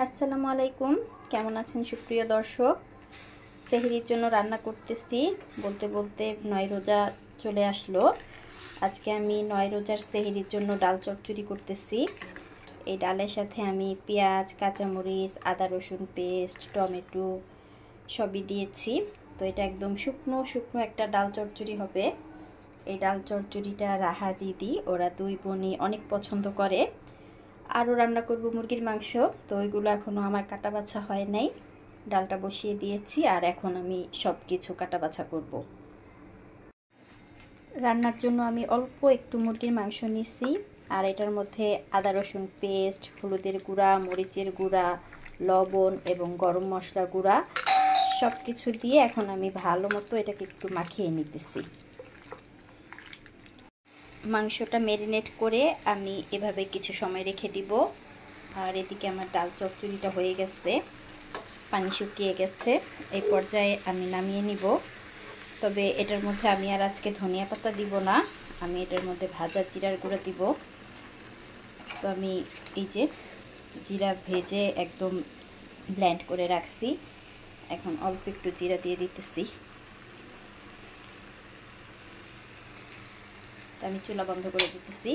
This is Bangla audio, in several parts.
আসসালামু আলাইকুম, কেমন আছেন সুপ্রিয় দর্শক? সেহরির জন্য রান্না করতেছি। বলতে বলতে 9 রোজা চলে আসলো। আজকে আমি 9 রোজার সেহরির জন্য ডাল চচ্চড়ি করতেছি। এই ডালের সাথে আমি পেঁয়াজ, কাঁচামরিচ, আদা রসুন পেস্ট, টমেটো সবই দিয়েছি। তো এটা একদম শুকনো শুকনো একটা ডাল চচ্চড়ি হবে। এই ডাল চচ্চড়িটা রাহা দিদি ওরা দুই বোনই অনেক পছন্দ করে। আরও রান্না করব মুরগির মাংস, তো ওইগুলো এখনও আমার কাটা বাছা হয় নাই। ডালটা বসিয়ে দিয়েছি আর এখন আমি সব কিছু কাটা বাছা করব। রান্নার জন্য আমি অল্প একটু মুরগির মাংস নিছি আর এটার মধ্যে আদা রসুন পেস্ট, হলুদের গুঁড়া, মরিচের গুঁড়া, লবণ এবং গরম মশলা গুঁড়া সব কিছু দিয়ে এখন আমি ভালো মতো এটাকে একটু মাখিয়ে নিতেছি। মাংসটা ম্যারিনেট করে আমি এভাবে কিছু সময় রেখে দিব। আর এদিকে আমার ডাল চচ্চড়িটা হয়ে গেছে, পানি শুকিয়ে গেছে। এই পর্যায়ে আমি নামিয়ে নিব। তবে এটার মধ্যে আমি আর আজকে ধনিয়া পাতা দিব না, আমি এটার মধ্যে ভাজা জিরার গুঁড়া দিব। তো আমি এই যে জিরা ভেজে একদম ব্লেন্ড করে রাখছি, এখন অল্প একটু জিরা দিয়ে দিতেছি। আমি চুলা বন্ধ করে দিতেছি।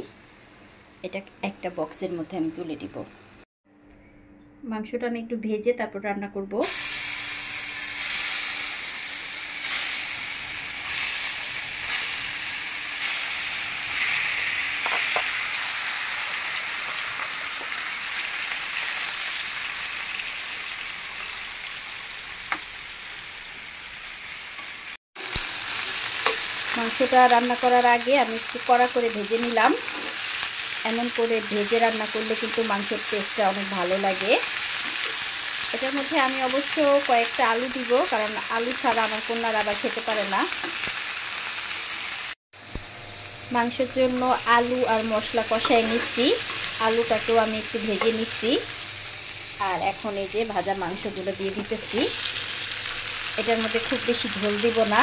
এটা একটা বক্সের মধ্যে আমি তুলে দিব। মাংসটা আমি একটু ভেজে তারপর রান্না করব। মাংসটা রান্না করার আগে আমি একটু কড়া করে ভেজে নিলাম। এমন করে ভেজে রান্না করলে কিন্তু মাংসের টেস্টটা অনেক ভালো লাগে। এটার মধ্যে আমি অবশ্য কয়েকটা আলু দিব, কারণ আলু ছাড়া আমার কন্যারা আবার খেতে পারে না। মাংসের জন্য আলু আর মশলা কষায় নিচ্ছি, আলুটাকেও আমি একটু ভেজে নিচ্ছি। আর এখন এই যে ভাজা মাংসগুলো দিয়ে দিতেছি। এটার মধ্যে খুব বেশি ঝোল দিব না,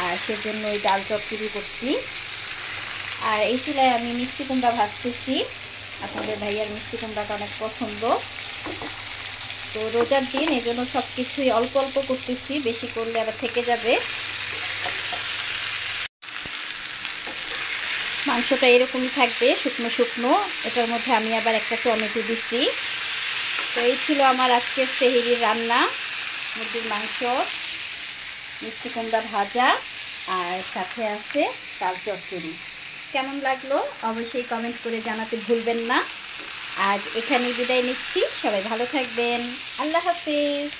আর সেজন্য ওই ডাল চচ্চড়ি করছি। আর এই চুলায় আমি মিষ্টি কুমড়া ভাজতেছি। আপনাদের ভাইয়ার মিষ্টি কুমড়াটা অনেক পছন্দ। তো রোজার দিন এই জন্য সব কিছুই অল্প অল্প করতেছি, বেশি করলে আবার থেকে যাবে। মাংসটা এরকমই থাকবে, শুকনো শুকনো। এটার মধ্যে আমি আবার একটা টমেটো দিচ্ছি। তো এই ছিল আমার আজকের সেহরির রান্না। মুরগির মাংস, মিষ্টি কুমড়া ভাজা আর সাথে আছে ডাল চচ্চড়ি। কেমন লাগলো অবশ্যই কমেন্ট করে জানাতে ভুলবেন না। আজ এখানেই বিদায় নিচ্ছি, সবাই ভালো থাকবেন। আল্লাহ হাফেজ।